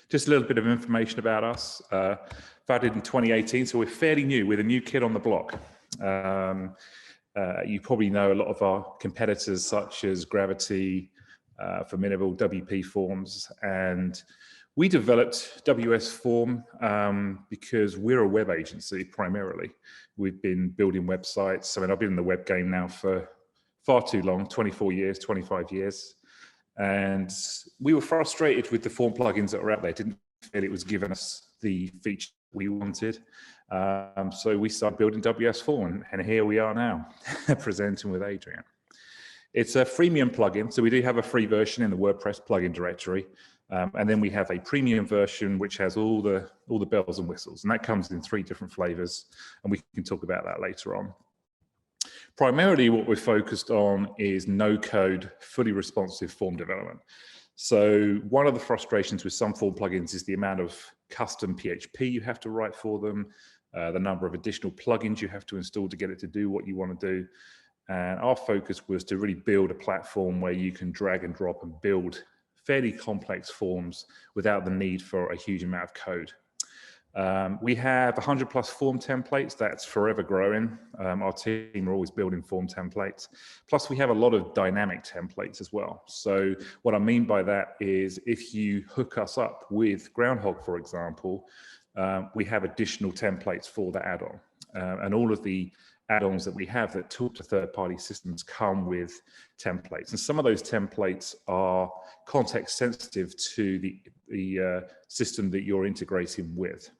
Just a little bit of information about us. Founded in 2018, so we're fairly new. We're the new kid on the block. You probably know a lot of our competitors such as Gravity, Formidable, WP Forms, and we developed WS Form because we're a web agency primarily. We've been building websites. I mean, I've been in the web game now for far too long, 24 years, 25 years. And we were frustrated with the form plugins that were out there. Didn't feel it was giving us the feature we wanted. So we started building WS Form, and here we are now, presenting with Adrian. It's a freemium plugin, so we do have a free version in the WordPress plugin directory, and then we have a premium version which has all the bells and whistles, and that comes in 3 different flavors, and we can talk about that later on. Primarily, what we're focused on is no-code, fully responsive form development. So one of the frustrations with some form plugins is the amount of custom PHP you have to write for them, the number of additional plugins you have to install to get it to do what you want to do. And our focus was to really build a platform where you can drag and drop and build fairly complex forms without the need for a huge amount of code. We have 100+ form templates. That's forever growing. Our team are always building form templates. Plus, we have a lot of dynamic templates as well. So what I mean by that is if you hook us up with Groundhogg, for example, we have additional templates for the add-on. And all of the add-ons that we have that talk to third-party systems come with templates. And some of those templates are context sensitive to the system that you're integrating with.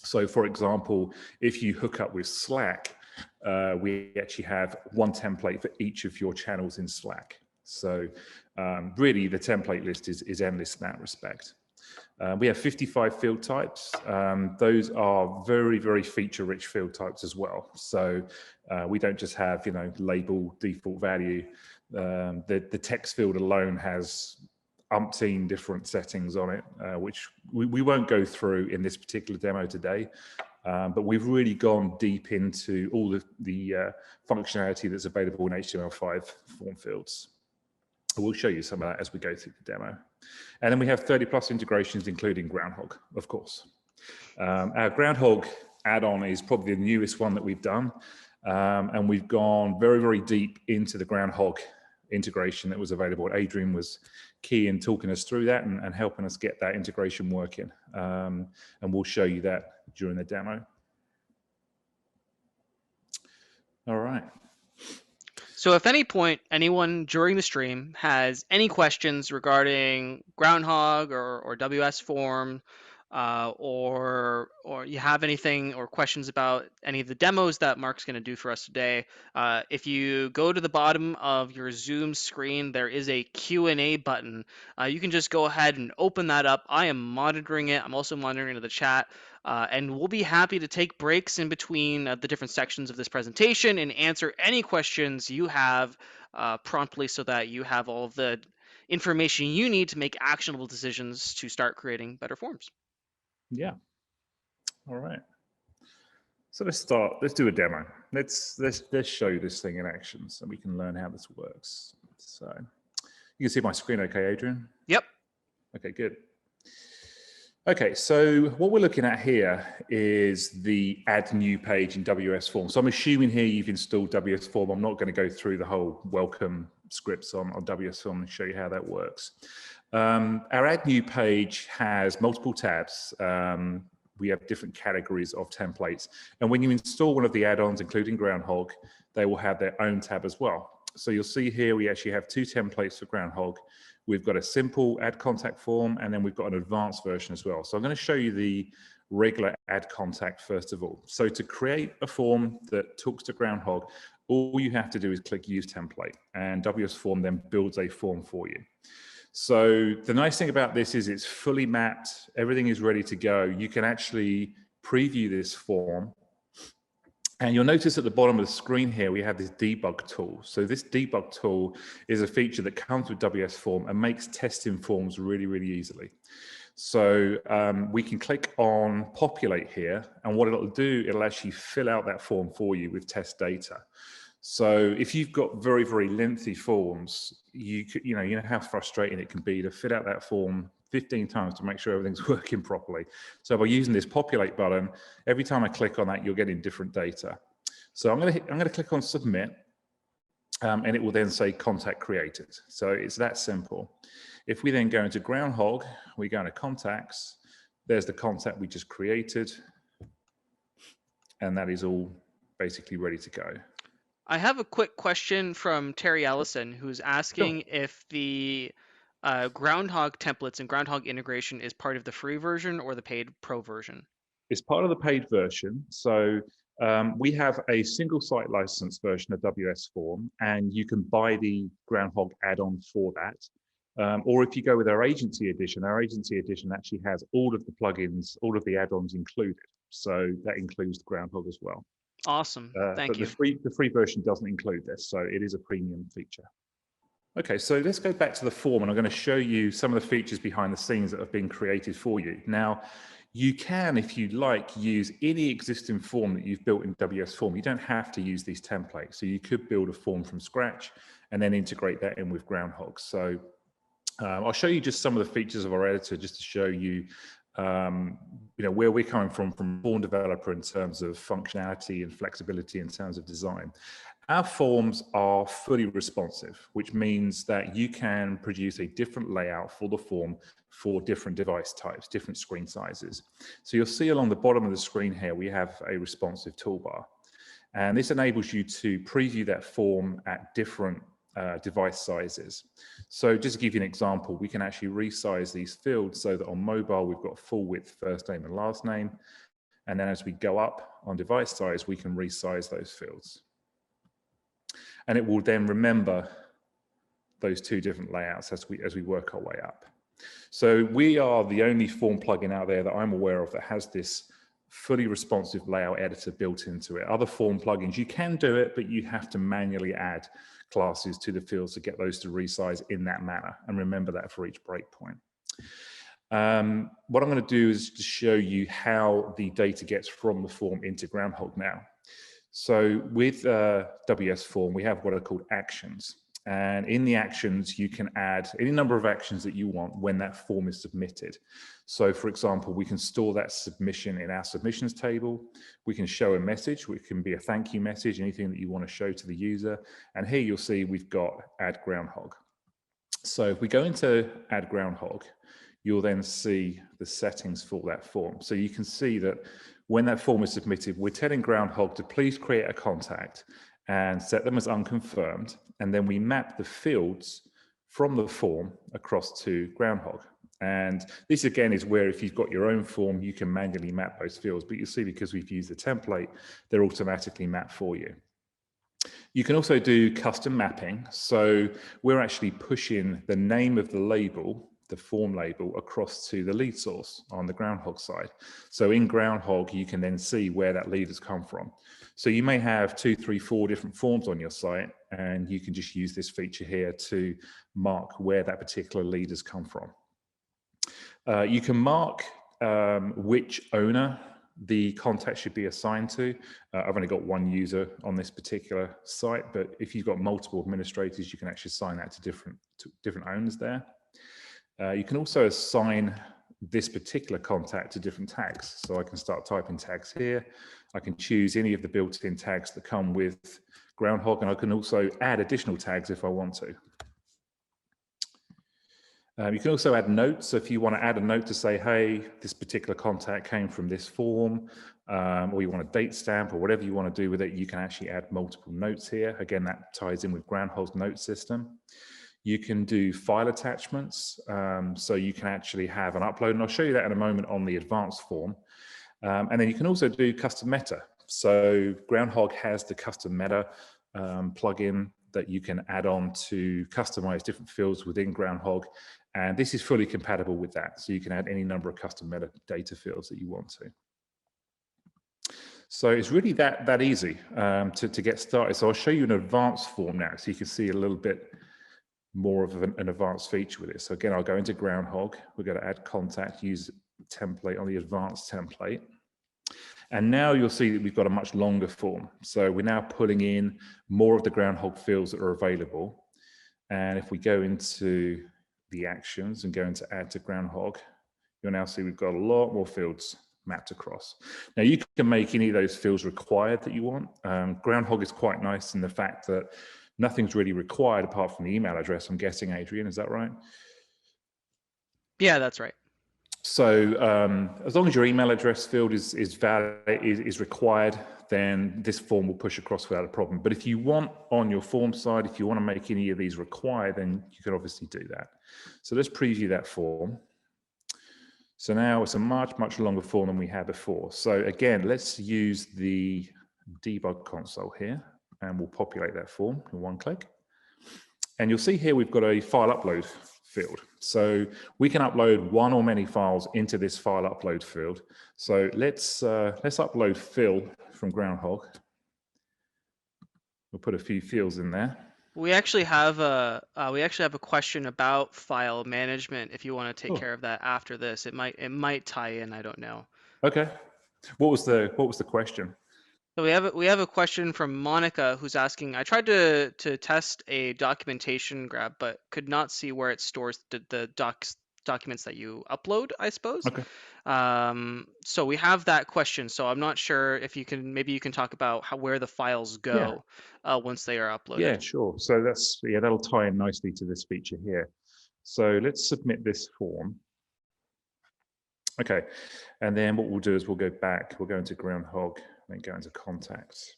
So for example, if you hook up with Slack, we actually have one template for each of your channels in Slack. So really the template list is endless in that respect. We have 55 field types. Those are very, very feature-rich field types as well. So we don't just have, label, default value. The text field alone has umpteen different settings on it, which we won't go through in this particular demo today. But we've really gone deep into all the functionality that's available in HTML5 form fields. We'll show you some of that as we go through the demo. And then we have 30+ integrations, including Groundhogg, of course. Our Groundhogg add-on is probably the newest one that we've done. And we've gone very, very deep into the Groundhogg integration that was available. Adrian was key in talking us through that and helping us get that integration working. And we'll show you that during the demo. All right. So if at any point anyone during the stream has any questions regarding Groundhogg or WS Form, or you have anything or questions about any of the demos that Mark's going to do for us today, if you go to the bottom of your Zoom screen, there is a Q&A button. You can just go ahead and open that up. I am monitoring it. I'm also monitoring the chat. And we'll be happy to take breaks in between the different sections of this presentation and answer any questions you have promptly so that you have all of the information you need to make actionable decisions to start creating better forms. Yeah. All right. So let's start. Let's do a demo. Let's show this thing in action so we can learn how this works. So you can see my screen okay, Adrian? Yep. Okay, good. Okay, so what we're looking at here is the add new page in WS Form. So I'm assuming here you've installed WS Form. I'm not going to go through the whole welcome scripts on WS Form and show you how that works. Our add new page has multiple tabs. We have different categories of templates. And when you install one of the add-ons, including Groundhogg, they will have their own tab as well. So you'll see here we actually have 2 templates for Groundhogg. We've got a simple add contact form, and then we've got an advanced version as well. So I'm going to show you the regular add contact first of all. So to create a form that talks to Groundhogg, all you have to do is click use template, and WS Form then builds a form for you. So the nice thing about this is it's fully mapped. Everything is ready to go. You can actually preview this form. And you'll notice at the bottom of the screen here, we have this debug tool. So this debug tool is a feature that comes with WS Form and makes testing forms really, really easily. So we can click on populate here, and what it'll do, it'll actually fill out that form for you with test data. So if you've got very, very lengthy forms, you know how frustrating it can be to fill out that form 15 times to make sure everything's working properly. So by using this populate button, every time I click on that, you're getting different data. So I'm going to click on submit, and it will then say contact created. So it's that simple. If we then go into Groundhog, we go into contacts, there's the contact we just created, and that is all basically ready to go. I have a quick question from Terry Ellison, who's asking Sure. if the Groundhog templates and Groundhog integration is part of the free version or the paid pro version. It's part of the paid version. So we have a single site license version of WS Form, and you can buy the Groundhog add-on for that. Or if you go with our agency edition actually has all of the plugins, all of the add-ons included. So that includes Groundhog as well. Awesome. Thank you. The free version doesn't include this, so it is a premium feature. Okay, so let's go back to the form, and I'm going to show you some of the features behind the scenes that have been created for you. Now, you can, if you like, use any existing form that you've built in WS Form. You don't have to use these templates. So you could build a form from scratch and then integrate that in with Groundhog. So I'll show you just some of the features of our editor just to show you where we're coming from form developer in terms of functionality and flexibility in terms of design. Our forms are fully responsive, which means that you can produce a different layout for the form for different device types, different screen sizes. So you'll see along the bottom of the screen here, we have a responsive toolbar. And this enables you to preview that form at different device sizes. So just to give you an example, we can actually resize these fields so that on mobile, we've got full width first name and last name. And then as we go up on device size, we can resize those fields. And it will then remember those two different layouts as we work our way up. So we are the only form plugin out there that I'm aware of that has this fully responsive layout editor built into it. Other form plugins, you can do it, but you have to manually add classes to the fields to get those to resize in that manner. And remember that for each breakpoint. What I'm going to do is to show you how the data gets from the form into Groundhog now. So with WS Form, we have what are called actions. And in the actions, you can add any number of actions that you want when that form is submitted. So for example, we can store that submission in our submissions table. We can show a message, which can be a thank you message, anything that you want to show to the user. And here you'll see we've got add Groundhog. So if we go into add Groundhog, you'll then see the settings for that form. So you can see that when that form is submitted, we're telling Groundhog to please create a contact and set them as unconfirmed. And then we map the fields from the form across to Groundhog. And this again is where if you've got your own form, you can manually map those fields. But you see, because we've used the template, they're automatically mapped for you. You can also do custom mapping. So we're actually pushing the name of the label, the form label, across to the lead source on the Groundhog side. So in Groundhog, you can then see where that lead has come from. So you may have 2, 3, 4 different forms on your site, and you can just use this feature here to mark where that particular lead has come from. You can mark which owner the contact should be assigned to. I've only got one user on this particular site, but if you've got multiple administrators, you can actually assign that to different owners there. You can also assign this particular contact to different tags. So I can start typing tags here. I can choose any of the built-in tags that come with Groundhog, and I can also add additional tags if I want to. You can also add notes. So if you want to add a note to say, hey, this particular contact came from this form, or you want a date stamp or whatever you want to do with it, you can actually add multiple notes here. Again, that ties in with Groundhog's note system. You can do file attachments. So you can actually have an upload, and I'll show you that in a moment on the advanced form. And then you can also do custom meta. So Groundhog has the custom meta plugin that you can add on to customize different fields within Groundhog. And this is fully compatible with that. So you can add any number of custom metadata fields that you want to. So it's really that easy to get started. So I'll show you an advanced form now, so you can see a little bit more of an advanced feature with this. So again, I'll go into Groundhog. We're going to add contact, use template on the advanced template. And now you'll see that we've got a much longer form. So we're now pulling in more of the Groundhog fields that are available. And if we go into the actions and go into add to Groundhog, you'll now see we've got a lot more fields mapped across. Now you can make any of those fields required that you want. Groundhog is quite nice in the fact that nothing's really required apart from the email address. I'm guessing, Adrian, is that right? Yeah, that's right. So as long as your email address field is valid, is required, then this form will push across without a problem. But if you want on your form side, if you want to make any of these required, then you can obviously do that. So let's preview that form. So now it's a much longer form than we had before. So again, let's use the debug console here, and we'll populate that form in one click. And you'll see here we've got a file upload field. So we can upload one or many files into this file upload field. So let's upload Phil from Groundhog. We'll put a few fields in there. We actually have a question about file management. If you want to take care of that after this, it might tie in. I don't know. Okay. What was the question? So we have a question from Monica who's asking. I tried to test a documentation grab, but could not see where it stores the documents that you upload, I suppose. Okay. So we have that question. So I'm not sure if maybe you can talk about where the files go once they are uploaded. Yeah, sure. So that'll tie in nicely to this feature here. So let's submit this form. Okay, and then what we'll do is we'll go into Groundhog, then go into contacts.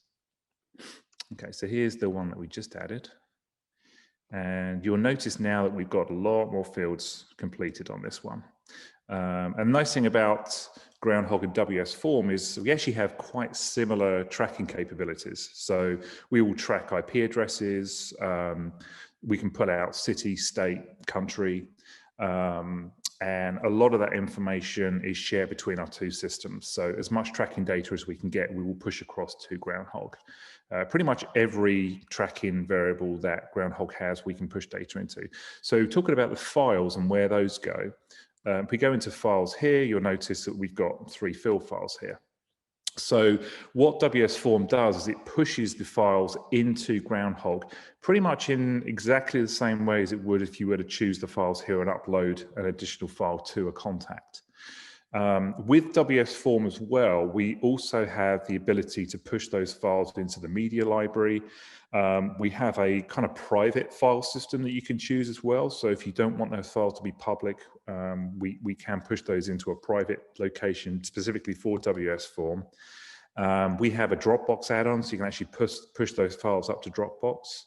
Okay, so here's the one that we just added. And you'll notice now that we've got a lot more fields completed on this one. And the nice thing about Groundhog and WS Form is we actually have quite similar tracking capabilities. So we will track IP addresses, we can pull out city, state, country, and a lot of that information is shared between our two systems. So as much tracking data as we can get, we will push across to Groundhog. Pretty much every tracking variable that Groundhog has, we can push data into. So talking about the files and where those go, if we go into files here, you'll notice that we've got 3 fill files here. So what WS Form does is it pushes the files into Groundhog pretty much in exactly the same way as it would if you were to choose the files here and upload an additional file to a contact. With WS Form as well, we also have the ability to push those files into the media library. We have a kind of private file system that you can choose as well. So if you don't want those files to be public, we can push those into a private location specifically for WS Form. We have a Dropbox add-on, so you can actually push those files up to Dropbox.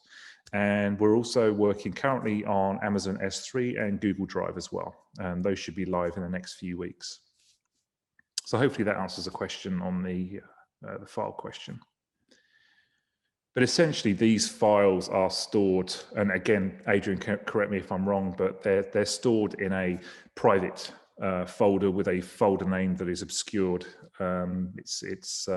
And we're also working currently on Amazon S3 and Google Drive as well. Those should be live in the next few weeks. So hopefully that answers the question on the file question. But essentially, these files are stored, and again, Adrian, correct me if I'm wrong, but they're stored in a private folder with a folder name that is obscured. It's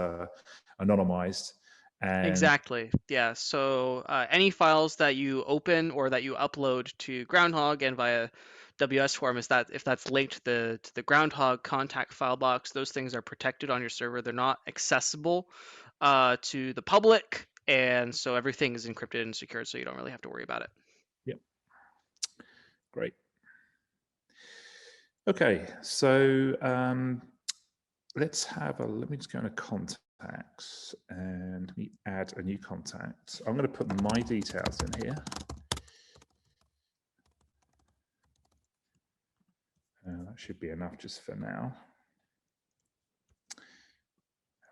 anonymized. And exactly. Yeah. So any files that you open or that you upload to Groundhog and via WS Form, if that's linked to the Groundhog contact file box, those things are protected on your server. They're not accessible to the public, and so everything is encrypted and secured, so you don't really have to worry about it. Yep. Great. Okay, so let me just go into contacts and let me add a new contact. I'm going to put my details in here. That should be enough just for now.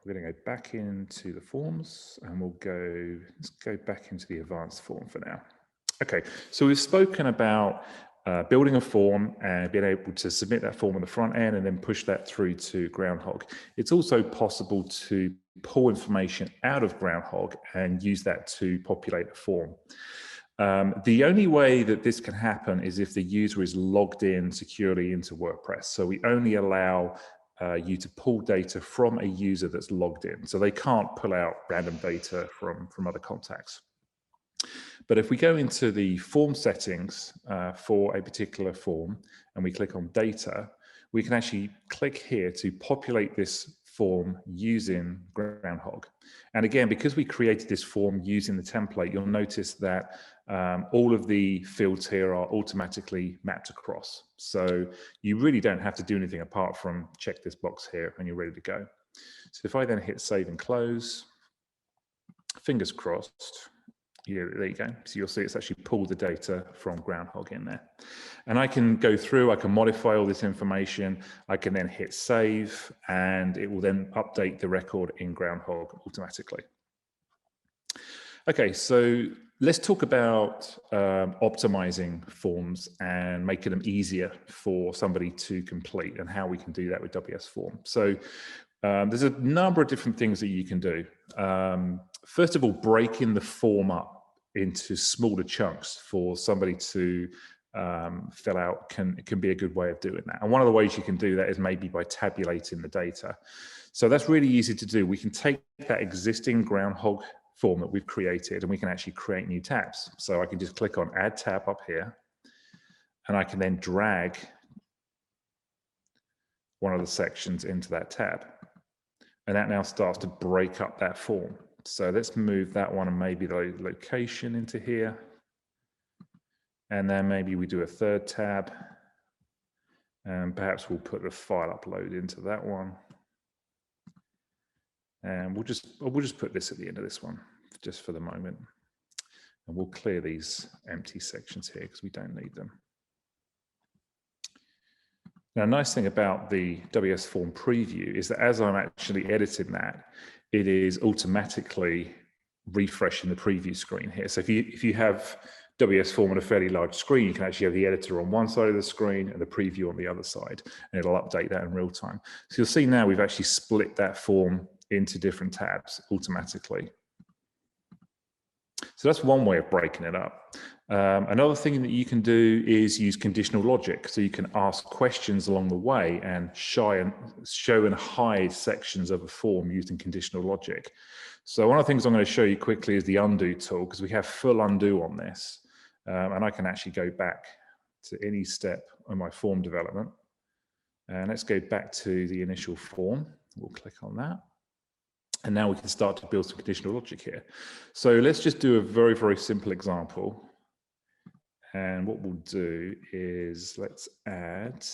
We're going to go back into the forms and let's go back into the advanced form for now. Okay, so we've spoken about building a form and being able to submit that form on the front end and then push that through to Groundhog. It's also possible to pull information out of Groundhog and use that to populate a form. The only way that this can happen is if the user is logged in securely into WordPress. So we only allow you to pull data from a user that's logged in. So they can't pull out random data from other contacts. But if we go into the form settings for a particular form and we click on data, we can actually click here to populate this form using Groundhog. And again, because we created this form using the template, you'll notice that all of the fields here are automatically mapped across. So you really don't have to do anything apart from check this box here and you're ready to go. So if I then hit save and close, fingers crossed, yeah, there you go. So you'll see it's actually pulled the data from Groundhog in there. And I can go through, I can modify all this information. I can then hit save and it will then update the record in Groundhog automatically. Okay, so let's talk about optimizing forms and making them easier for somebody to complete and how we can do that with WS Form. So there's a number of different things that you can do. First of all, breaking the form up into smaller chunks for somebody to fill out can be a good way of doing that. And one of the ways you can do that is maybe by tabulating the data. So that's really easy to do. We can take that existing Groundhog form that we've created and we can actually create new tabs. So I can just click on add tab up here and I can then drag one of the sections into that tab. And that now starts to break up that form. So let's move that one and maybe the location into here. And then maybe we do a third tab. And perhaps we'll put the file upload into that one. And we'll just put this at the end of this one, just for the moment. And we'll clear these empty sections here because we don't need them. Now, a nice thing about the WS Form preview is that as I'm actually editing that, it is automatically refreshing the preview screen here. So if you have WS Form on a fairly large screen, you can actually have the editor on one side of the screen and the preview on the other side, and it'll update that in real time. So you'll see now we've actually split that form into different tabs automatically. So that's one way of breaking it up. Another thing that you can do is use conditional logic. So you can ask questions along the way and show and hide sections of a form using conditional logic. So one of the things I'm going to show you quickly is the undo tool, because we have full undo on this. And I can actually go back to any step in my form development. And let's go back to the initial form. We'll click on that. And now we can start to build some conditional logic here. So let's just do a very, very simple example. And what we'll do is let's add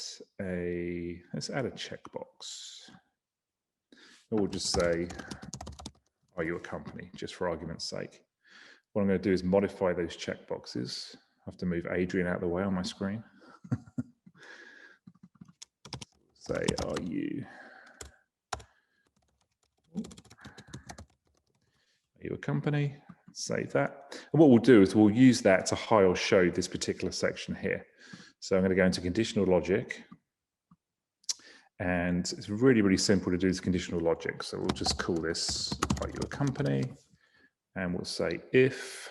a checkbox. Or we'll just say, are you a company, just for argument's sake. What I'm going to do is modify those checkboxes. I have to move Adrian out of the way on my screen. Say, are you a company? Save that. And what we'll do is we'll use that to hide or show this particular section here. So I'm going to go into conditional logic. And it's really, really simple to do this conditional logic. So we'll just call this, are you a company? And we'll say if,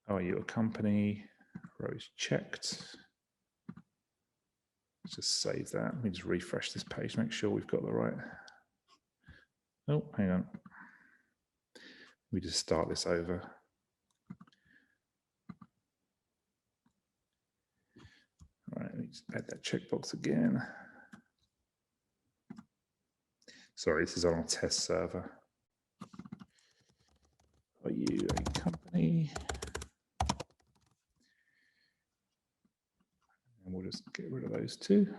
are you a company? Row is checked. Let's just save that. Let me just refresh this page, make sure we've got the right. Oh, hang on. We just start this over. All right, let me just add that checkbox again. Sorry, this is on a test server. Are you a company? And we'll just get rid of those two.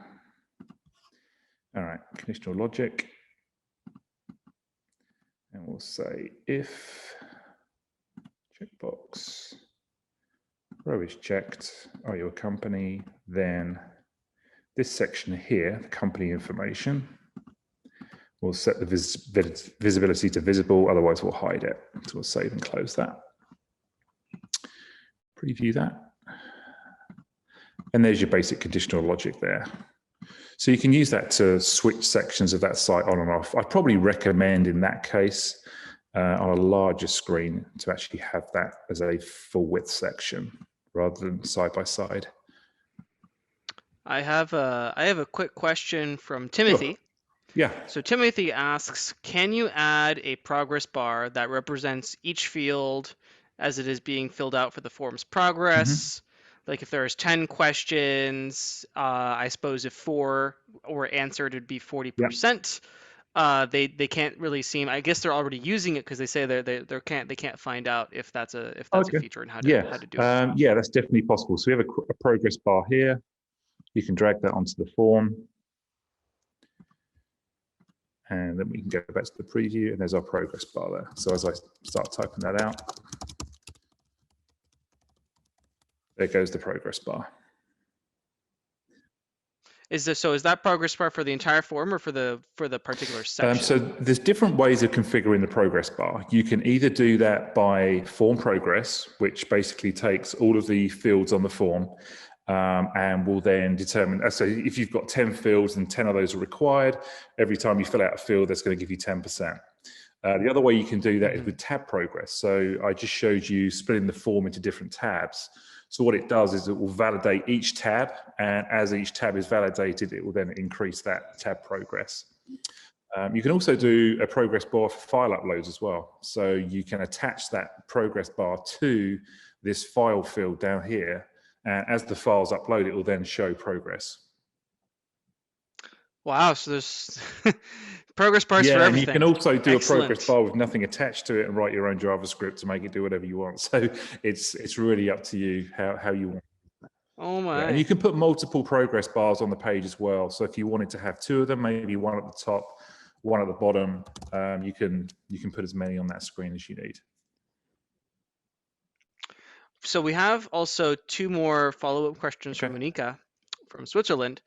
All right, conditional logic. And we'll say if checkbox row is checked, are you a company? Then this section here, the company information, we'll set the visibility to visible, otherwise we'll hide it. So we'll save and close that. Preview that. And there's your basic conditional logic there. So you can use that to switch sections of that site on and off. I'd probably recommend in that case on a larger screen to actually have that as a full width section rather than side by side. I have a quick question from Timothy. Sure. Yeah. So Timothy asks, can you add a progress bar that represents each field as it is being filled out for the form's progress? like if there's 10 questions, I suppose if 4 were answered, it'd be 40%. They can't really seem. I guess they're already using it because they say they can't find out if that's a Okay. feature and how Yeah. to do it. Yeah, that's definitely possible. So we have a progress bar here. You can drag that onto the form. And then we can go back to the preview, and there's our progress bar there. So as I start typing that out, there goes the progress bar. Is that progress bar for the entire form or for the particular section? So there's different ways of configuring the progress bar. You can either do that by form progress, which basically takes all of the fields on the form and will then determine, so if you've got 10 fields and 10 of those are required, every time you fill out a field, that's going to give you 10%. The other way you can do that is with tab progress. So I just showed you splitting the form into different tabs. So what it does is it will validate each tab, and as each tab is validated, it will then increase that tab progress. You can also do a progress bar for file uploads as well. So you can attach that progress bar to this file field down here, and as the files upload, it will then show progress. Wow, so there's progress bars for Yeah, and everything. you can also do Excellent. a progress bar with nothing attached to it and write your own JavaScript to make it do whatever you want. So it's really up to you how you want. Oh my. Yeah, and you can put multiple progress bars on the page as well. So if you wanted to have 2 of them, maybe one at the top, one at the bottom, you can put as many on that screen as you need. So we have also 2 more follow-up questions from Monika from Switzerland.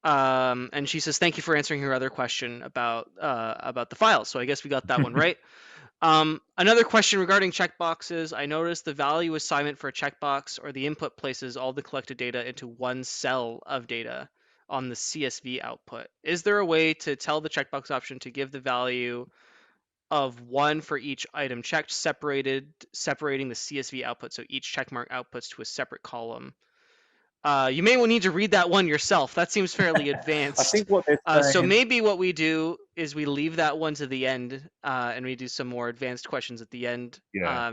And she says, thank you for answering her other question about the files. So I guess we got that one right. Another question regarding checkboxes. I noticed the value assignment for a checkbox or the input places all the collected data into one cell of data on the CSV output. Is there a way to tell the checkbox option to give the value of 1 for each item checked, separating the CSV output so each checkmark outputs to a separate column? You may need to read that one yourself. That seems fairly advanced. I think what they're saying... So maybe what we do is we leave that one to the end, and we do some more advanced questions at the end.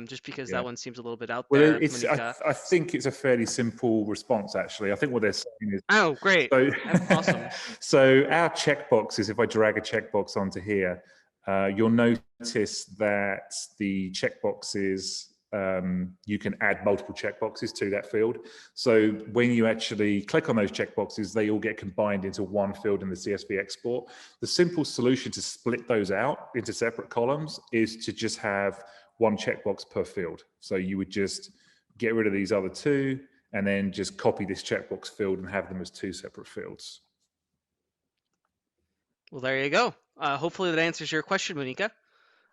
Just because that one seems a little bit out there. I think it's a fairly simple response, actually. I think what they're saying is... Oh, great. So, awesome. So our checkboxes, if I drag a checkbox onto here, you'll notice that the checkboxes... you can add multiple checkboxes to that field. So when you actually click on those checkboxes, they all get combined into one field in the CSV export. The simple solution to split those out into separate columns is to just have one checkbox per field. So you would just get rid of these other 2 and then just copy this checkbox field and have them as 2 separate fields. Well, there you go. Hopefully that answers your question, Monika.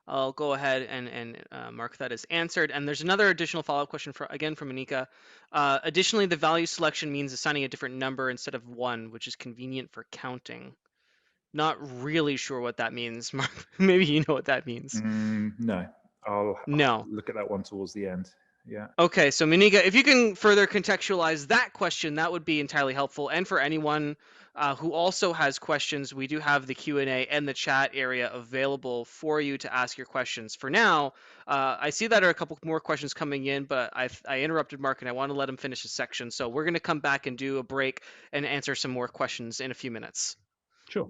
I'll go ahead and mark that as answered. And there's another additional follow-up question again from Monika. Additionally, the value selection means assigning a different number instead of 1, which is convenient for counting. Not really sure what that means. Mark, maybe you know what that means. No, I'll look at that one towards the end. Yeah. Okay, so Monika, if you can further contextualize that question, that would be entirely helpful. And for anyone who also has questions, we do have the Q&A and the chat area available for you to ask your questions. For now, I see that there are a couple more questions coming in, but I interrupted Mark and I want to let him finish his section. So we're going to come back and do a break and answer some more questions in a few minutes. Sure.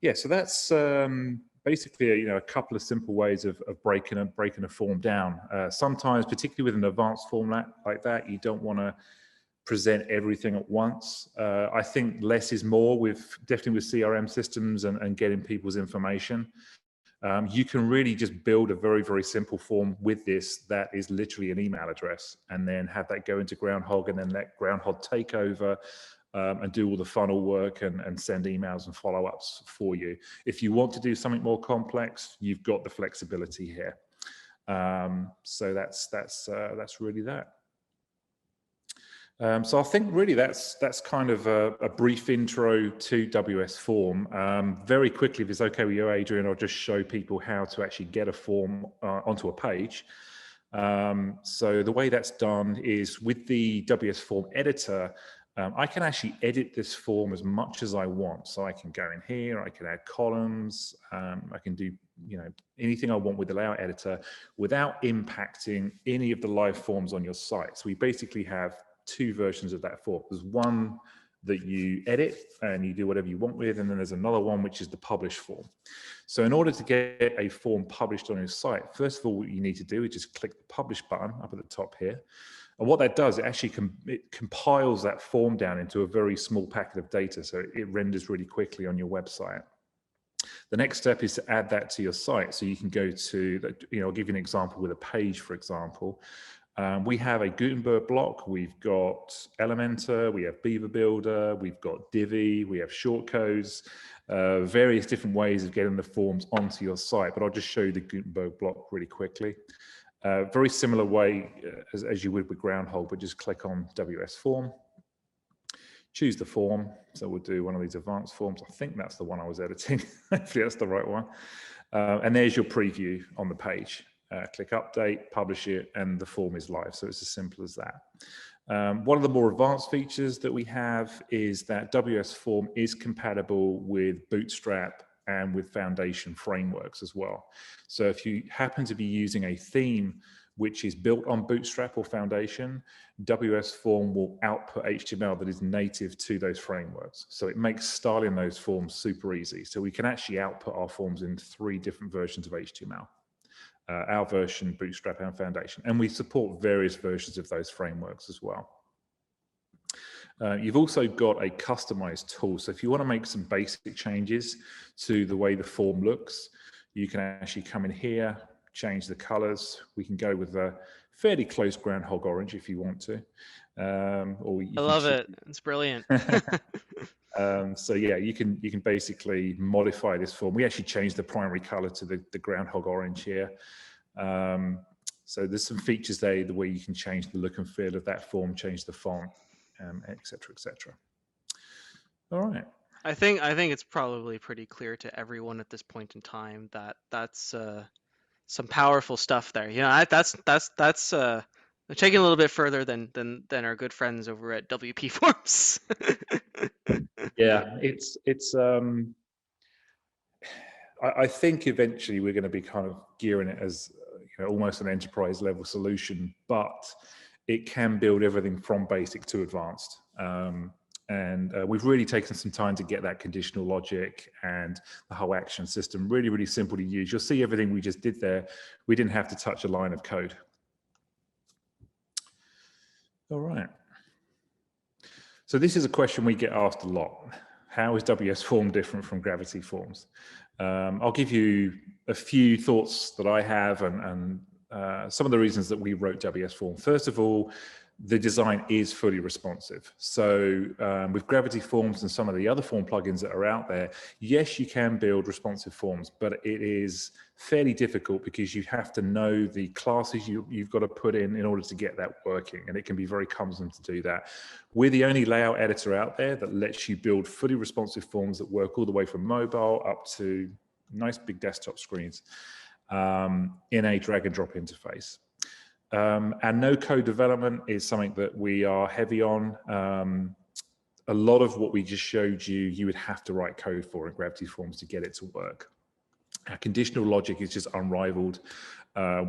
Yeah, so that's basically a couple of simple ways of breaking a form down. Sometimes, particularly with an advanced format like that, you don't want to present everything at once. I think less is more definitely with CRM systems and getting people's information. You can really just build a very, very simple form with this that is literally an email address, and then have that go into Groundhogg, and then let Groundhogg take over and do all the funnel work and send emails and follow-ups for you. If you want to do something more complex, you've got the flexibility here. So that's really that. So I think really that's kind of a brief intro to WS Form. Very quickly, if it's okay with you, Adrian, I'll just show people how to actually get a form onto a page. So the way that's done is with the WS Form editor. I can actually edit this form as much as I want. So I can go in here, I can add columns, I can do anything I want with the layout editor without impacting any of the live forms on your site. So we basically have two versions of that form. There's one that you edit and you do whatever you want with, and then there's another one which is the publish form. So in order to get a form published on your site, first of all, what you need to do is just click the publish button up at the top here. And what that does, it actually it compiles that form down into a very small packet of data, so it renders really quickly on your website. The next step is to add that to your site. So you can go to, I'll give you an example with a page, for example. We have a Gutenberg block, we've got Elementor, we have Beaver Builder, we've got Divi, we have shortcodes, various different ways of getting the forms onto your site, but I'll just show you the Gutenberg block really quickly. Very similar way as you would with Groundhogg, but just click on WS Form, choose the form. So we'll do one of these advanced forms. I think that's the one I was editing. Hopefully that's the right one. And there's your preview on the page. Click update, publish it, and the form is live. So it's as simple as that. One of the more advanced features that we have is that WS Form is compatible with Bootstrap and with Foundation frameworks as well. So if you happen to be using a theme which is built on Bootstrap or Foundation, WS Form will output HTML that is native to those frameworks. So it makes styling those forms super easy. So we can actually output our forms in 3 different versions of HTML. Our version, Bootstrap and Foundation. And we support various versions of those frameworks as well. You've also got a customized tool. So if you want to make some basic changes to the way the form looks, you can actually come in here, change the colors. We can go with a fairly close Groundhogg orange if you want to. Or you I love it. It's brilliant. So yeah, you can basically modify this form. We actually changed the primary color to the Groundhogg orange here. So there's some features there the way you can change the look and feel of that form, change the font, et cetera, et cetera. All right. I think it's probably pretty clear to everyone at this point in time that that's some powerful stuff there. That's taking a little bit further than our good friends over at WP Forms. Yeah, I think eventually we're going to be kind of gearing it as almost an enterprise level solution, but it can build everything from basic to advanced. And we've really taken some time to get that conditional logic and the whole action system really, really simple to use. You'll see everything we just did there. We didn't have to touch a line of code. All right. So this is a question we get asked a lot. How is WS Form different from Gravity Forms? I'll give you a few thoughts that I have and some of the reasons that we wrote WS Form. First of all, the design is fully responsive. So with Gravity Forms and some of the other form plugins that are out there, yes, you can build responsive forms, but it is fairly difficult because you have to know the classes you've got to put in order to get that working, and it can be very cumbersome to do that. We're the only layout editor out there that lets you build fully responsive forms that work all the way from mobile up to nice big desktop screens in a drag and drop interface. And no code development is something that we are heavy on. A lot of what we just showed you, you would have to write code for in Gravity Forms to get it to work. Our conditional logic is just unrivaled.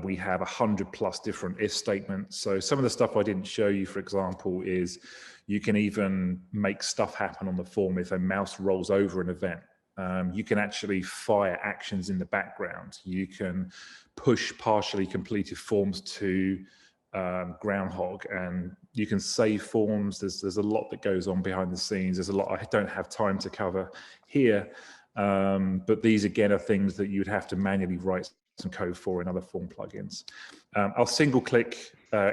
We have 100+ different if statements. So some of the stuff I didn't show you, for example, is you can even make stuff happen on the form if a mouse rolls over an event. You can actually fire actions in the background. You can push partially completed forms to Groundhogg, and you can save forms. There's a lot that goes on behind the scenes. There's a lot I don't have time to cover here, but these again are things that you'd have to manually write some code for in other form plugins. Our single-click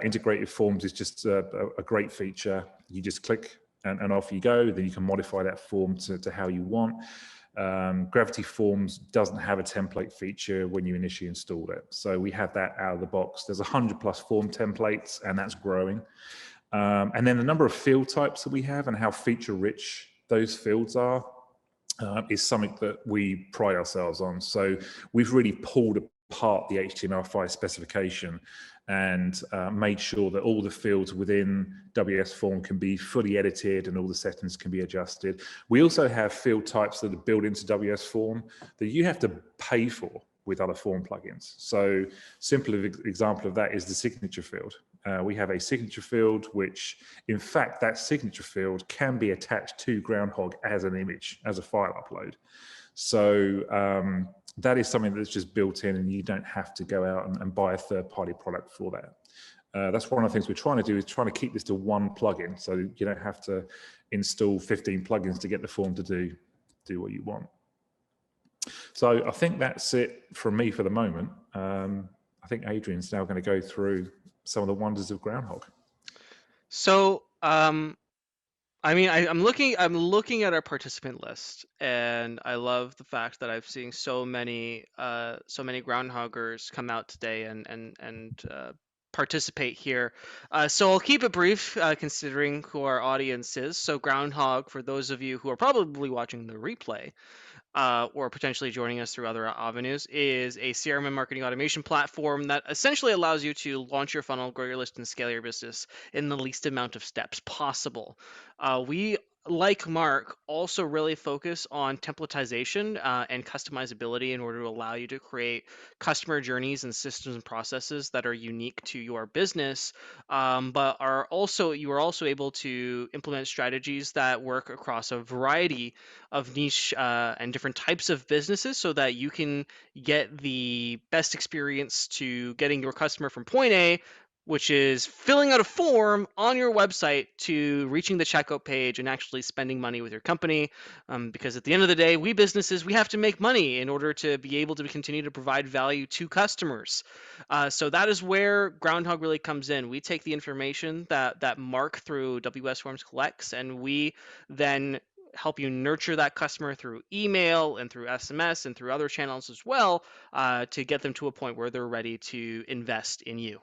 integrated forms is just a great feature. You just click and off you go. Then you can modify that form to how you want. Gravity Forms doesn't have a template feature when you initially install it. So we have that out of the box. There's 100+ form templates, and that's growing. And then the number of field types that we have and how feature rich those fields are is something that we pride ourselves on. So we've really pulled apart the HTML5 specification and made sure that all the fields within WS Form can be fully edited and all the settings can be adjusted. We also have field types that are built into WS Form that you have to pay for with other form plugins. So simple example of that is the signature field. We have a signature field, which in fact, that signature field can be attached to Groundhogg as an image, as a file upload. So that is something that's just built in, and you don't have to go out and buy a third-party product for that. That's one of the things we're trying to do, is trying to keep this to one plugin, so you don't have to install 15 plugins to get the form to do what you want. So I think that's it from me for the moment. I think Adrian's now going to go through some of the wonders of Groundhogg. So, I mean, I'm looking at our participant list, and I love the fact that I've seen so many groundhoggers come out today and participate here. So I'll keep it brief, considering who our audience is. So Groundhogg, for those of you who are probably watching the replay, or potentially joining us through other avenues, is a CRM and marketing automation platform that essentially allows you to launch your funnel, grow your list, and scale your business in the least amount of steps possible. We, like Mark, also really focus on templatization and customizability in order to allow you to create customer journeys and systems and processes that are unique to your business, but you are also able to implement strategies that work across a variety of niche and different types of businesses, so that you can get the best experience to getting your customer from point A, which is filling out a form on your website, to reaching the checkout page and actually spending money with your company. Because at the end of the day, we businesses, we have to make money in order to be able to continue to provide value to customers. So that is where Groundhogg really comes in. We take the information that Mark through WS Forms collects, and we then help you nurture that customer through email and through SMS and through other channels as well, to get them to a point where they're ready to invest in you.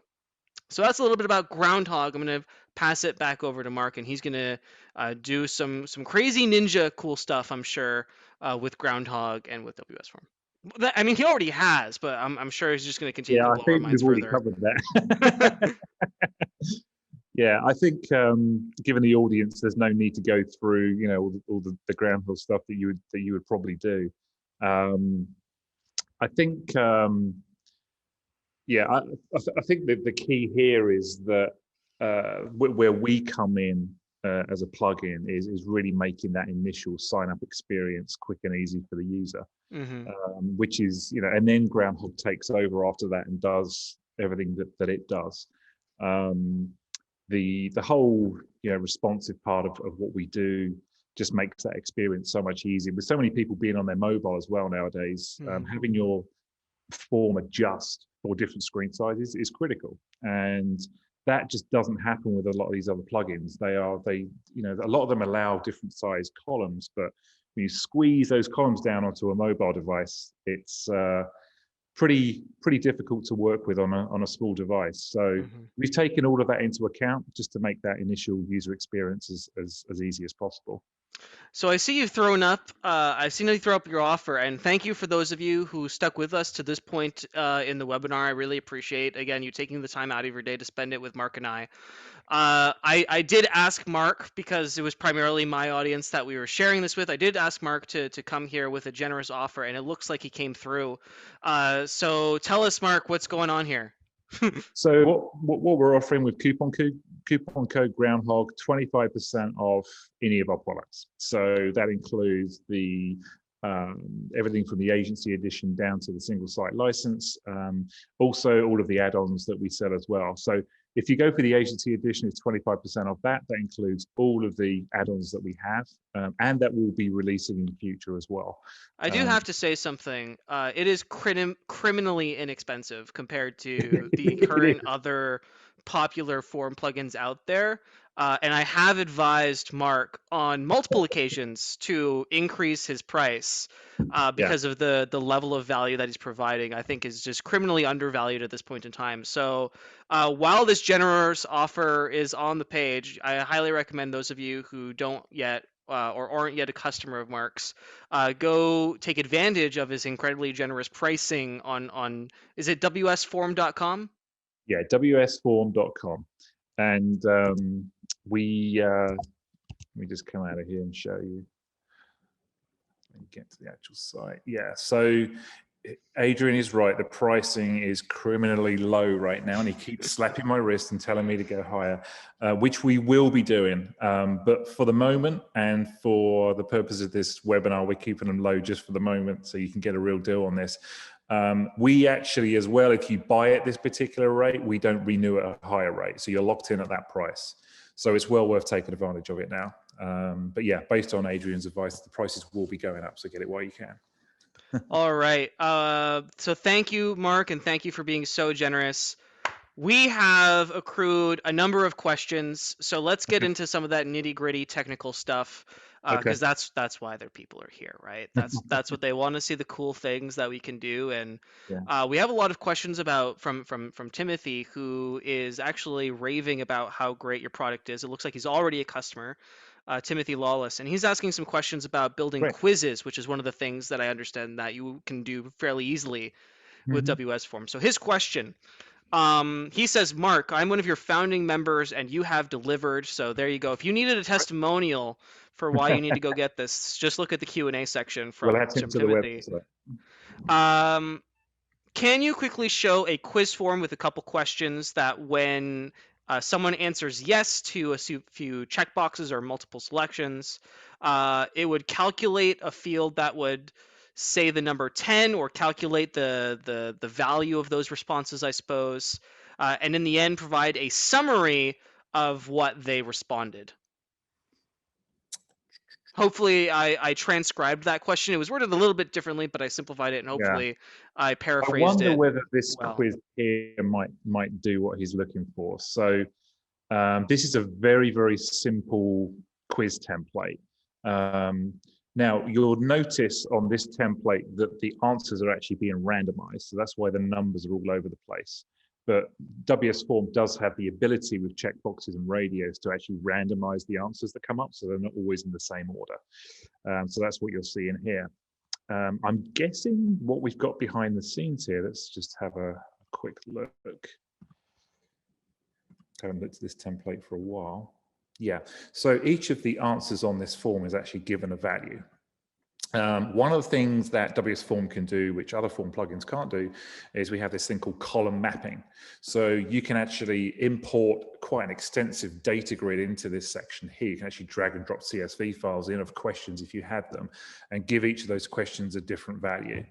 So that's a little bit about Groundhogg. I'm going to pass it back over to Mark, and he's going to do some crazy ninja cool stuff, I'm sure, with Groundhogg and with WS Form. I mean, he already has, but I'm sure he's just going to continue to I blow our think minds we've already further. covered that. Yeah, I think given the audience, there's no need to go through, you know, all the Groundhogg stuff that you would probably do. I think, yeah, I think that the key here is that where we come in as a plugin is really making that initial sign-up experience quick and easy for the user, which is, you know, and then Groundhogg takes over after that and does everything that it does. The whole, you know, responsive part of what we do just makes that experience so much easier. With so many people being on their mobile as well nowadays, having your form adjust for different screen sizes is critical, and that just doesn't happen with a lot of these other plugins. You know, a lot of them allow different sized columns, but when you squeeze those columns down onto a mobile device, it's pretty difficult to work with on a small device. So we've taken all of that into account just to make that initial user experience as easy as possible. So I see you've thrown up. I've seen you throw up your offer, and thank you for those of you who stuck with us to this point in the webinar. I really appreciate, again, you taking the time out of your day to spend it with Mark and I. I did ask Mark, because it was primarily my audience that we were sharing this with. I did ask Mark to come here with a generous offer, and it looks like he came through. So tell us, Mark, what's going on here? So what we're offering with coupon code Groundhogg, 25% off any of our products. So that includes the everything from the agency edition down to the single site license. Also all of the add-ons that we sell as well. So if you go for the agency edition, it's 25% off that. That includes all of the add-ons that we have, and that we'll be releasing in the future as well. I do have to say something. It is criminally inexpensive compared to the current other popular form plugins out there. And I have advised Mark on multiple occasions to increase his price because of the level of value that he's providing. I think is just criminally undervalued at this point in time. So while this generous offer is on the page, I highly recommend those of you who don't yet or aren't yet a customer of Mark's, go take advantage of his incredibly generous pricing on is it WSFORM.com? Yeah, WSFORM.com. And let me just come out of here and show you and get to the actual site. Yeah, so Adrian is right. The pricing is criminally low right now, and he keeps slapping my wrist and telling me to go higher, which we will be doing. But for the moment, and for the purpose of this webinar, we're keeping them low just for the moment, so you can get a real deal on this. We actually, as well, if you buy at this particular rate, we don't renew at a higher rate, so you're locked in at that price. So it's well worth taking advantage of it now. But yeah, based on Adrian's advice, the prices will be going up, so get it while you can. All right. So thank you, Mark, and thank you for being so generous. We have accrued a number of questions, so let's get into some of that nitty-gritty technical stuff, because that's why their people are here, right? That's what they want to see, the cool things that we can do, and we have a lot of questions about from Timothy, who is actually raving about how great your product is. It looks like he's already a customer. Timothy Lawless, and he's asking some questions about building quizzes, which is one of the things that I understand that you can do fairly easily with WS Form. So his question, he says, Mark, I'm one of your founding members and you have delivered. So there you go. If you needed a testimonial for why you need to go get this, just look at the Q&A section from Timothy. Can you quickly show a quiz form with a couple questions that when someone answers yes to a few checkboxes or multiple selections, it would calculate a field that would say the number 10 or calculate the value of those responses, I suppose, and in the end provide a summary of what they responded? Hopefully I transcribed that question. It was worded a little bit differently, but I simplified it, and hopefully I paraphrased it. I wonder whether this well. quiz here might do what he's looking for. So this is a very, very simple quiz template. Now, you'll notice on this template that the answers are actually being randomized. So that's why the numbers are all over the place. But WS Form does have the ability with checkboxes and radios to actually randomize the answers that come up, so they're not always in the same order. So that's what you'll see in here. I'm guessing what we've got behind the scenes here, let's just have a quick look. I haven't looked at this template for a while. Yeah, so each of the answers on this form is actually given a value. One of the things that WS Form can do, which other form plugins can't do, is we have this thing called column mapping. So you can actually import quite an extensive data grid into this section here. You can actually drag and drop CSV files in of questions if you had them, and give each of those questions a different value.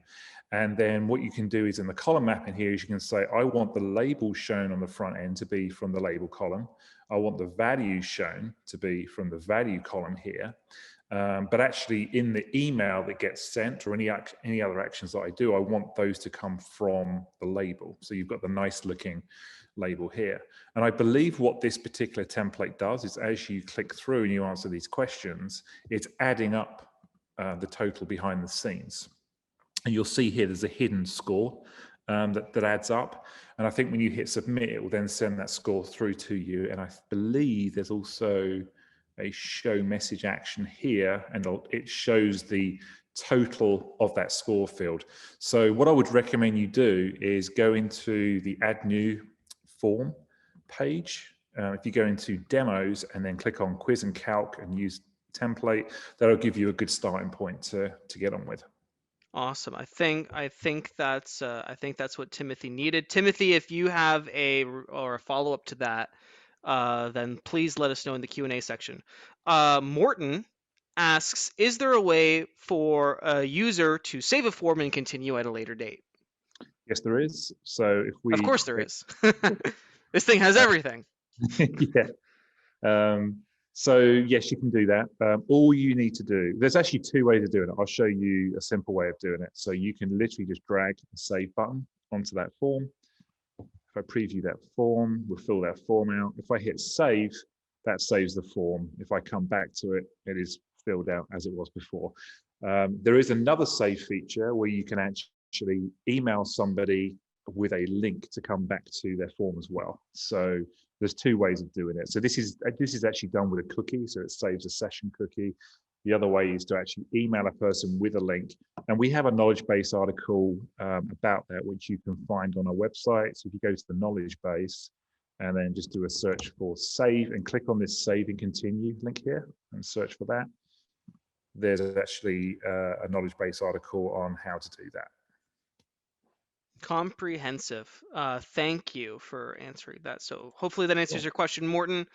And then what you can do is in the column mapping here is you can say, I want the label shown on the front end to be from the label column. I want the value shown to be from the value column here. But actually in the email that gets sent or any other actions that I do, I want those to come from the label. So you've got the nice looking label here. And I believe what this particular template does is as you click through and you answer these questions, it's adding up the total behind the scenes. And you'll see here there's a hidden score that adds up. And I think when you hit submit, it will then send that score through to you. And I believe there's also a show message action here, and it shows the total of that score field. So what I would recommend you do is go into the add new form page. If you go into demos and then click on quiz and calc and use template, that'll give you a good starting point to get on with. Awesome. I think that's what Timothy needed. Timothy, if you have a follow-up to that, then please let us know in the Q&A section. Morton asks, is there a way for a user to save a form and continue at a later date? Yes, there is. So if we... Of course there is. This thing has everything. Yeah. So yes, you can do that. All you need to do, there's actually two ways of doing it. I'll show you a simple way of doing it. So you can literally just drag the save button onto that form. If I preview that form, we'll fill that form out. If I hit save, that saves the form. If I come back to it, it is filled out as it was before. There is another save feature where you can actually email somebody with a link to come back to their form as well. So there's two ways of doing it. So this is actually done with a cookie, so it saves a session cookie. The other way is to actually email a person with a link. And we have a knowledge base article about that, which you can find on our website. So if you go to the knowledge base and then just do a search for save and click on this save and continue link here and search for that, there's actually a knowledge base article on how to do that. Comprehensive. Thank you for answering that. So hopefully that answers Cool. your question, Morton.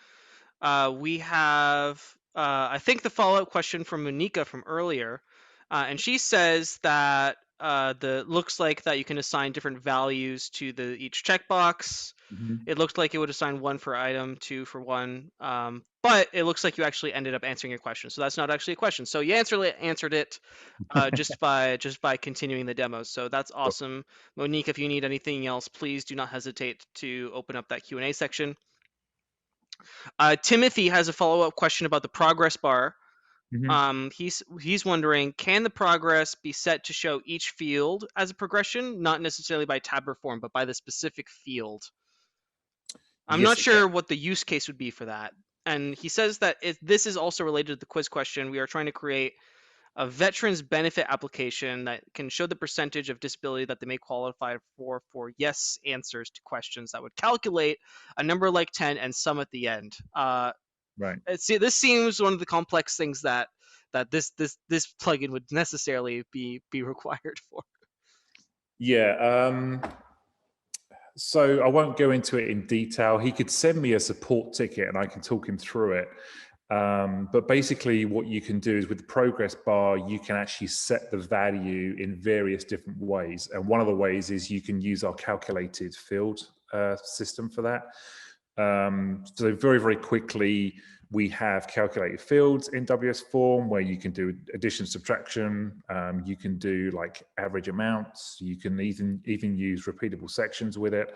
We have, I think, the follow-up question from Monica from earlier, and she says that the looks like that you can assign different values to each checkbox. Mhm. It looked like it would assign one for item, two for one, but it looks like you actually ended up answering your question. So that's not actually a question. So you answered it just by continuing the demo. So that's Cool. awesome, Monique. If you need anything else, please do not hesitate to open up that Q&A section. Timothy has a follow-up question about the progress bar. Mhm. He's wondering, can the progress be set to show each field as a progression, not necessarily by tab or form, but by the specific field? I'm not Yes, it can. sure what the use case would be for that. And he says that if this is also related to the quiz question, we are trying to create a veterans benefit application that can show the percentage of disability that they may qualify for yes answers to questions that would calculate a number like 10 and sum at the end. Right. See, this seems one of the complex things that this plugin would necessarily be required for. Yeah. So I won't go into it in detail. He could send me a support ticket and I can talk him through it. But basically what you can do is with the progress bar, you can actually set the value in various different ways. And one of the ways is you can use our calculated field system for that. So very, very quickly, we have calculated fields in WS Form where you can do addition, subtraction. You can do like average amounts. You can even use repeatable sections with it.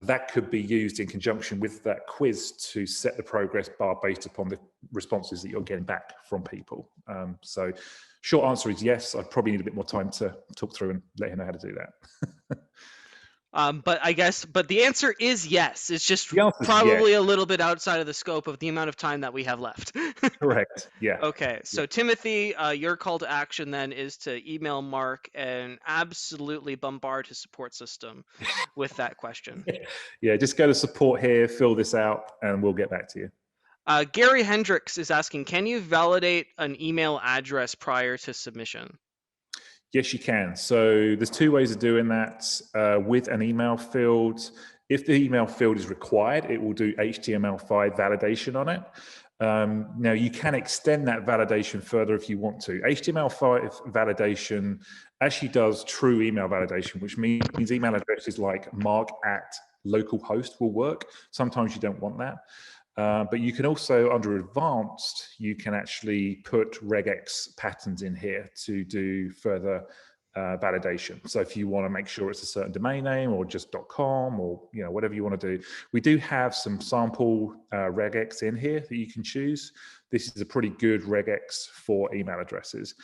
That could be used in conjunction with that quiz to set the progress bar based upon the responses that you're getting back from people. So short answer is yes. I probably need a bit more time to talk through and let him know how to do that. But the answer is yes. It's just The answer is yes. probably a little bit outside of the scope of the amount of time that we have left. Correct. Yeah. Okay, Yeah. so Timothy, your call to action then is to email Mark and absolutely bombard his support system with that question. Yeah. Just go to support here, fill this out, and we'll get back to you. Gary Hendricks is asking, can you validate an email address prior to submission? Yes, you can. So there's two ways of doing that. With an email field, if the email field is required, it will do HTML5 validation on it. Now you can extend that validation further if you want to. HTML5 validation actually does true email validation, which means email addresses like mark@localhost will work. Sometimes you don't want that. But you can also, under advanced, you can actually put regex patterns in here to do further validation. So if you want to make sure it's a certain domain name or just .com or whatever you want to do, we do have some sample regex in here that you can choose. This is a pretty good regex for email addresses.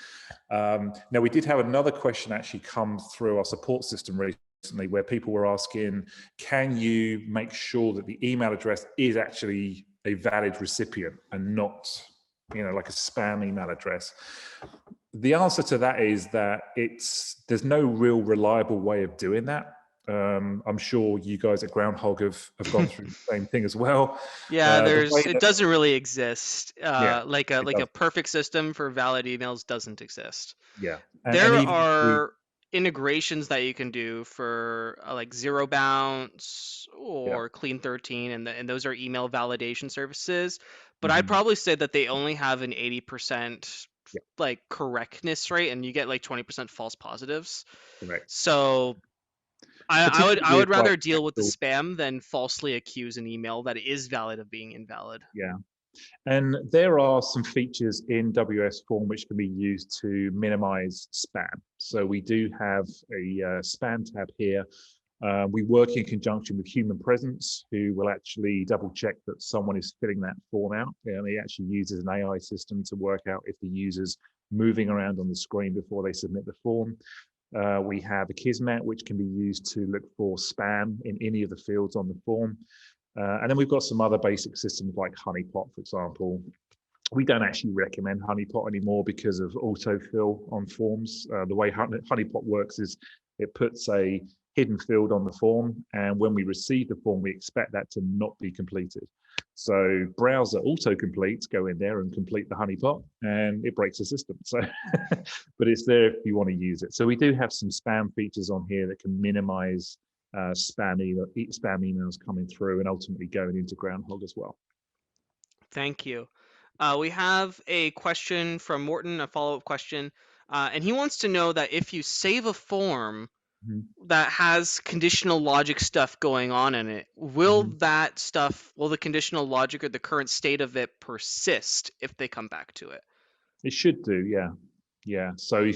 Now we did have another question actually come through our support system recently where people were asking, can you make sure that the email address is actually a valid recipient and not like a spam email address? The answer to that is that there's no real reliable way of doing that. I'm sure you guys at Groundhogg have gone through the same thing as well. Yeah, it That, doesn't really exist. yeah, Like it a does. perfect system for valid emails doesn't exist. Yeah, and There even if we, are integrations that you can do for like zero bounce yeah, or clean 13, and those are email validation services. But I'd mhm, probably say that they only have an 80% yeah, like correctness rate, and you get like 20% false positives. correct. So I Particularly would with like rather deal with the actual, spam than falsely accuse an email that is valid of being invalid. yeah. And there are some features in WS Form which can be used to minimize spam. So we do have a spam tab here. We work in conjunction with Human Presence, who will actually double check that someone is filling that form out. And he actually uses an AI system to work out if the user's moving around on the screen before they submit the form. We have a Kismet, which can be used to look for spam in any of the fields on the form. And then we've got some other basic systems like Honeypot, for example. We don't actually recommend Honeypot anymore because of autofill on forms. The way Honeypot works is it puts a hidden field on the form, and when we receive the form, we expect that to not be completed. So browser autocompletes go in there and complete the honeypot, and it breaks the system. So, but it's there if you want to use it. So we do have some spam features on here that can minimize spam emails coming through and ultimately going into Groundhog as well. Thank you. We have a question from Morton, a follow-up question, and he wants to know that if you save a form that has conditional logic stuff going on in it, will the conditional logic or the current state of it persist if they come back to it? It should do, yeah. Yeah. So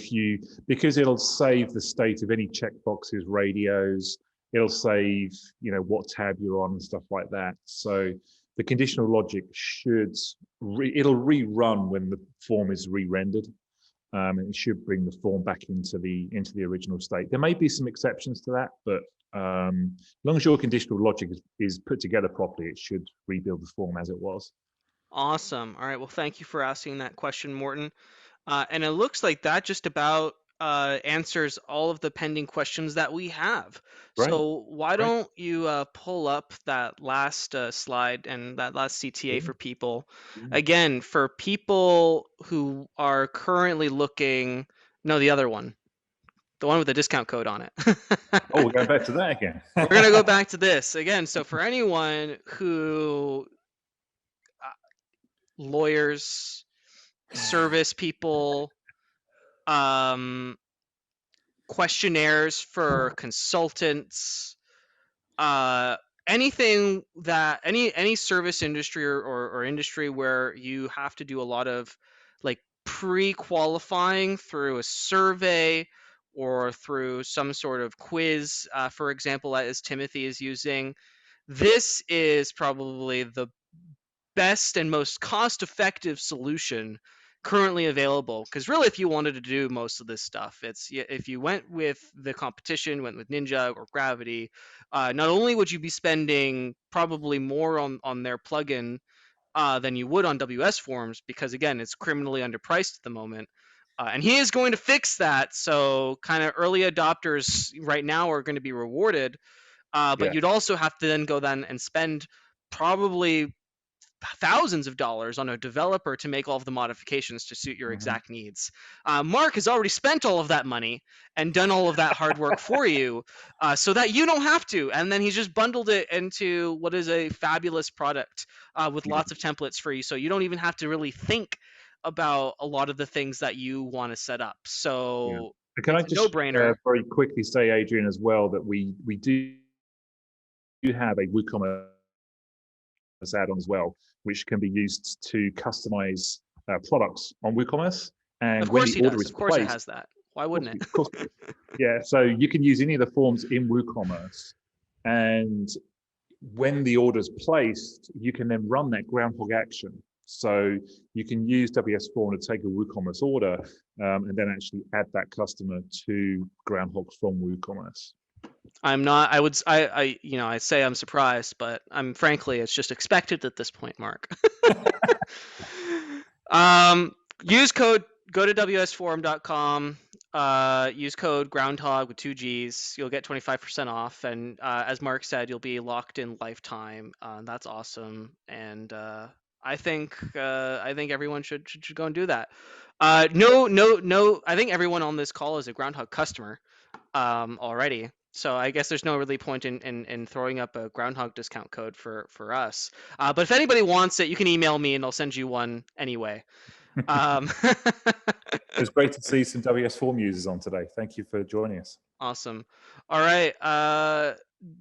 because it'll save the state of any checkboxes, radios, it'll save, what tab you're on and stuff like that. So the conditional logic it'll rerun when the form is re-rendered. And it should bring the form back into the original state. There may be some exceptions to that, but as long as your conditional logic is put together properly, it should rebuild the form as it was. Awesome. All right. Well, thank you for asking that question, Morton. And it looks like that just about answers all of the pending questions that we have. Great. So why Great. don't you pull up that last slide and that last CTA for people? Again, for people who are currently looking, no, the other one, the one with the discount code on it. Oh, we're going back to that again. We're going to go back to this again. So for anyone who, lawyers, service people, questionnaires for consultants, anything that any service industry or industry where you have to do a lot of like pre-qualifying through a survey or through some sort of quiz, for example, as Timothy is using. This is probably the best and most cost-effective solution currently available, because really if you wanted to do most of this stuff, if you went with the competition, went with Ninja or Gravity, not only would you be spending probably more on their plugin than you would on WS Forms, because again it's criminally underpriced at the moment, and he is going to fix that, so kind of early adopters right now are going to be rewarded, but you'd also have to then go and spend probably thousands of dollars on a developer to make all of the modifications to suit your exact needs. Mark has already spent all of that money and done all of that hard work for you, so that you don't have to. And then he's just bundled it into what is a fabulous product with lots of templates for you, so you don't even have to really think about a lot of the things that you want to set up. So Can I it's a just no-brainer. very quickly say, Adrian, as well, that we do have a WooCommerce add-on as well, which can be used to customize products on WooCommerce. And Of when course the he order does. is Of course it placed, has that. Why wouldn't it? of course, yeah. So you can use any of the forms in WooCommerce, and when the order is placed, you can then run that Groundhog action. So you can use WS Form to take a WooCommerce order and then actually add that customer to Groundhog from WooCommerce. I'm not. I say I'm surprised, but frankly, it's just expected at this point, Mark. Use code. Go to WSFORM.com. Use code Groundhog with 2 G's. You'll get 25% off, and as Mark said, you'll be locked in lifetime. That's awesome, and I think everyone should go and do that. No. I think everyone on this call is a Groundhog customer already. So I guess there's no really point in throwing up a Groundhog discount code for us. But if anybody wants it, you can email me and I'll send you one anyway. It's great to see some WS Form users on today. Thank you for joining us. Awesome. All right.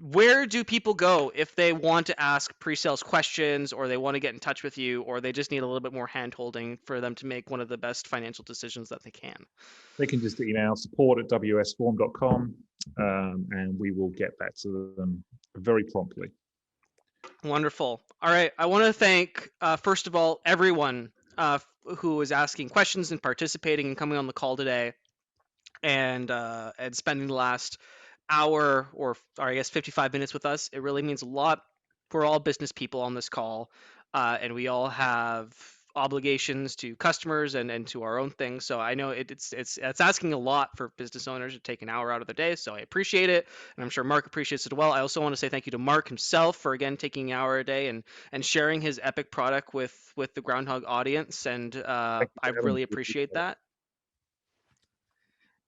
Where do people go if they want to ask pre-sales questions, or they want to get in touch with you, or they just need a little bit more hand-holding for them to make one of the best financial decisions that they can? They can just email support@wsform.com and we will get back to them very promptly. Wonderful. All right. I want to thank, first of all, everyone who is asking questions and participating and coming on the call today, and spending the last hour or I guess 55 minutes with us. It really means a lot. We're all business people on this call, and we all have obligations to customers and to our own things. So I know it's asking a lot for business owners to take an hour out of their day. So I appreciate it, and I'm sure Mark appreciates it as well. I also want to say thank you to Mark himself for again taking an hour a day and sharing his epic product with the Groundhog audience, and Thank you I for having me. really We appreciate appreciate it. that.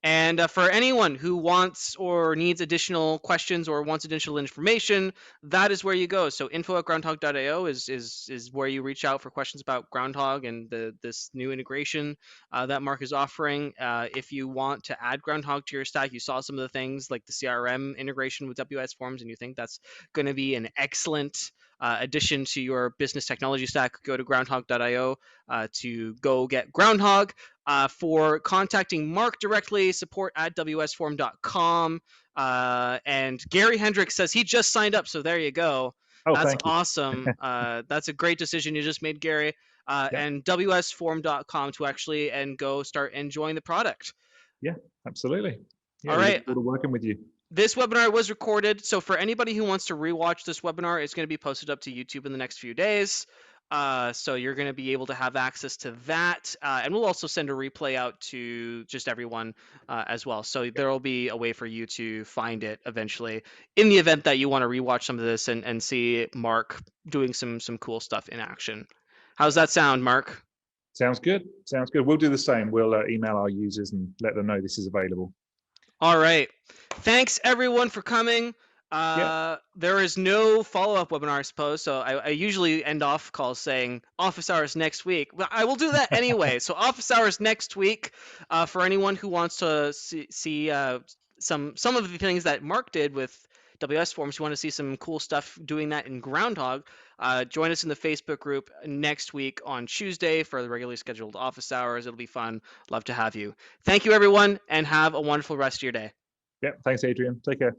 And for anyone who wants or needs additional questions or wants additional information, that is where you go. So info@groundhog.io is where you reach out for questions about Groundhog and this new integration that Mark is offering. If you want to add Groundhog to your stack, you saw some of the things like the CRM integration with WS Forms, and you think that's going to be an excellent addition to your business technology stack, go to groundhog.io to go get Groundhog. For contacting Mark directly, support@wsform.com. And Gary Hendricks says he just signed up, so there you go. Oh, That's thank you. awesome. That's a great decision you just made, Gary. Yeah, And wsform.com to actually and go start enjoying the product. yeah, absolutely. Yeah, All we look right. forward to working with you. This webinar was recorded, so for anybody who wants to rewatch this webinar, it's going to be posted up to YouTube in the next few days. So you're going to be able to have access to that, and we'll also send a replay out to just everyone as well. So there will be a way for you to find it eventually in the event that you want to rewatch some of this and see Mark doing some cool stuff in action. How's Yeah. that sound, Mark? Sounds good. Sounds good. We'll do the same. We'll email our users and let them know this is available. All right. Thanks everyone for coming. Yeah. There is no follow-up webinar, I suppose. So I usually end off calls saying office hours next week, but I will do that anyway. So office hours next week for anyone who wants to see some of the things that Mark did with WS Forms. You want to see some cool stuff doing that in Groundhog. Join us in the Facebook group next week on Tuesday for the regularly scheduled office hours. It'll be fun. Love to have you. Thank you, everyone, and have a wonderful rest of your day. Yeah. Thanks, Adrian. Take care.